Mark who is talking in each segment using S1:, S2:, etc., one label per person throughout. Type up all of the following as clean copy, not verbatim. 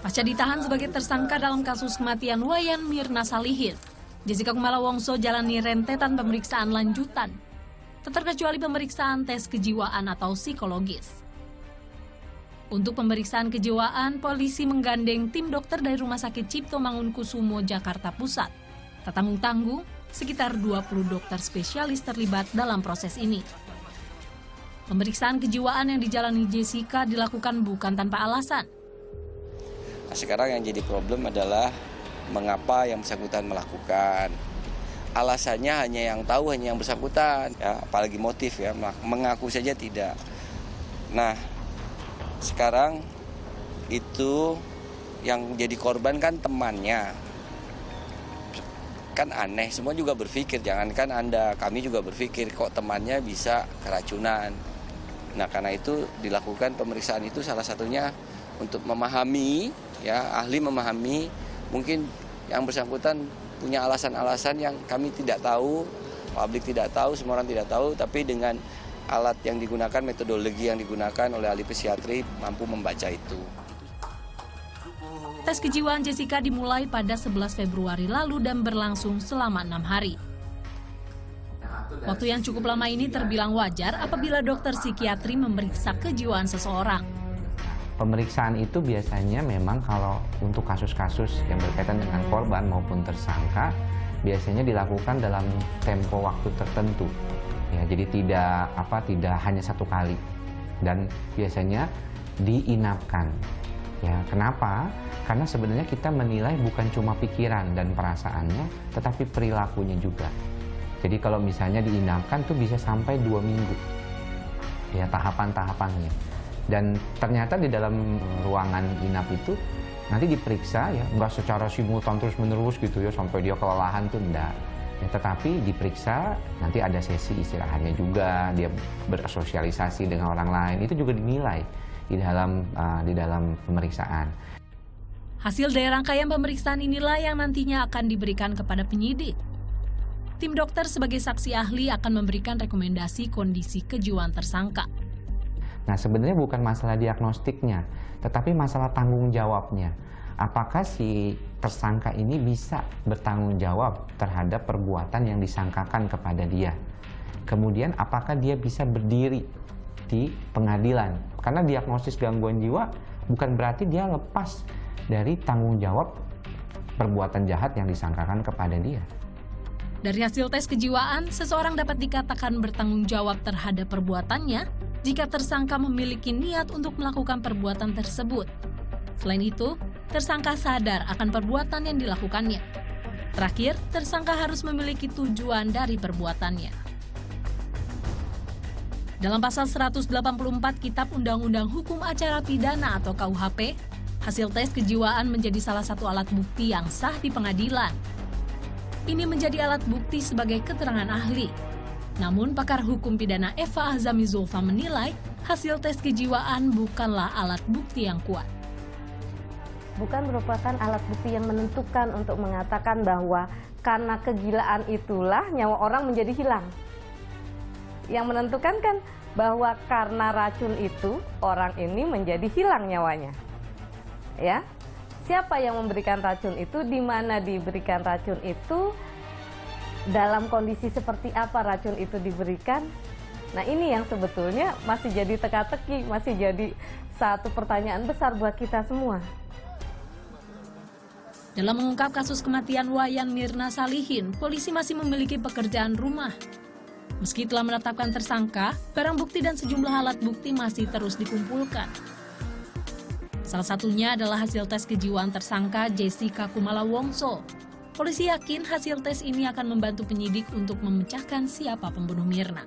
S1: Pasca ditahan sebagai tersangka dalam kasus kematian Wayan Mirna Salihin, Jessica Kumala Wongso jalani rentetan pemeriksaan lanjutan, terkecuali pemeriksaan tes kejiwaan atau psikologis. Untuk pemeriksaan kejiwaan, polisi menggandeng tim dokter dari Rumah Sakit Cipto Mangunkusumo, Jakarta Pusat. Tak tanggung-tanggung, sekitar 20 dokter spesialis terlibat dalam proses ini. Pemeriksaan kejiwaan yang dijalani Jessica dilakukan bukan tanpa alasan.
S2: Nah, sekarang yang jadi problem adalah mengapa yang bersangkutan melakukan. Alasannya hanya yang tahu, hanya yang bersangkutan, ya, apalagi motif ya, mengaku saja tidak. Nah, sekarang itu yang jadi korban kan temannya. Kan aneh, semua juga berpikir, jangankan Anda, kami juga berpikir kok temannya bisa keracunan. Nah, karena itu dilakukan pemeriksaan itu salah satunya untuk memahami, ya, ahli memahami, mungkin yang bersangkutan punya alasan-alasan yang kami tidak tahu, publik tidak tahu, semua orang tidak tahu, tapi dengan alat yang digunakan, metodologi yang digunakan oleh ahli psikiatri mampu membaca itu.
S1: Tes kejiwaan Jessica dimulai pada 11 Februari lalu dan berlangsung selama 6 hari. Waktu yang cukup lama ini terbilang wajar apabila dokter psikiatri memeriksa kejiwaan seseorang.
S3: Pemeriksaan itu biasanya memang kalau untuk kasus-kasus yang berkaitan dengan korban maupun tersangka, biasanya dilakukan dalam tempo waktu tertentu. Ya, jadi tidak hanya satu kali, dan biasanya diinapkan. Ya, kenapa? Karena sebenarnya kita menilai bukan cuma pikiran dan perasaannya, tetapi perilakunya juga. Jadi kalau misalnya diinapkan tuh bisa sampai 2 minggu, ya, tahapan-tahapannya. Dan ternyata di dalam ruangan inap itu nanti diperiksa, ya, nggak secara simultan terus-menerus gitu ya, sampai dia kelelahan tuh enggak. Ya, tetapi diperiksa, nanti ada sesi istirahatnya juga, dia bersosialisasi dengan orang lain, itu juga dinilai di dalam pemeriksaan.
S1: Hasil dari rangkaian pemeriksaan inilah yang nantinya akan diberikan kepada penyidik. Tim dokter sebagai saksi ahli akan memberikan rekomendasi kondisi kejiwaan tersangka.
S3: Nah, sebenarnya bukan masalah diagnostiknya, tetapi masalah tanggung jawabnya. Apakah si tersangka ini bisa bertanggung jawab terhadap perbuatan yang disangkakan kepada dia? Kemudian apakah dia bisa berdiri di pengadilan? Karena diagnosis gangguan jiwa bukan berarti dia lepas dari tanggung jawab perbuatan jahat yang disangkakan kepada dia.
S1: Dari hasil tes kejiwaan, seseorang dapat dikatakan bertanggung jawab terhadap perbuatannya jika tersangka memiliki niat untuk melakukan perbuatan tersebut. Selain itu, tersangka sadar akan perbuatan yang dilakukannya. Terakhir, tersangka harus memiliki tujuan dari perbuatannya. Dalam pasal 184 Kitab Undang-Undang Hukum Acara Pidana atau KUHP, hasil tes kejiwaan menjadi salah satu alat bukti yang sah di pengadilan. Ini menjadi alat bukti sebagai keterangan ahli. Namun pakar hukum pidana Eva Azami Zulfa menilai hasil tes kejiwaan bukanlah alat bukti yang kuat.
S4: Bukan merupakan alat bukti yang menentukan untuk mengatakan bahwa karena kegilaan itulah nyawa orang menjadi hilang. Yang menentukan kan bahwa karena racun itu orang ini menjadi hilang nyawanya. Ya. Siapa yang memberikan racun itu, di mana diberikan racun itu, dalam kondisi seperti apa racun itu diberikan. Nah, ini yang sebetulnya masih jadi teka-teki, masih jadi satu pertanyaan besar buat kita semua.
S1: Dalam mengungkap kasus kematian Wayan Mirna Salihin, polisi masih memiliki pekerjaan rumah. Meski telah menetapkan tersangka, barang bukti dan sejumlah alat bukti masih terus dikumpulkan. Salah satunya adalah hasil tes kejiwaan tersangka Jessica Kumala Wongso. Polisi yakin hasil tes ini akan membantu penyidik untuk memecahkan siapa pembunuh Mirna.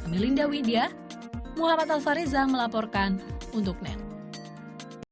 S1: Amelinda Widya, Muhammad Alfareza melaporkan untuk NET.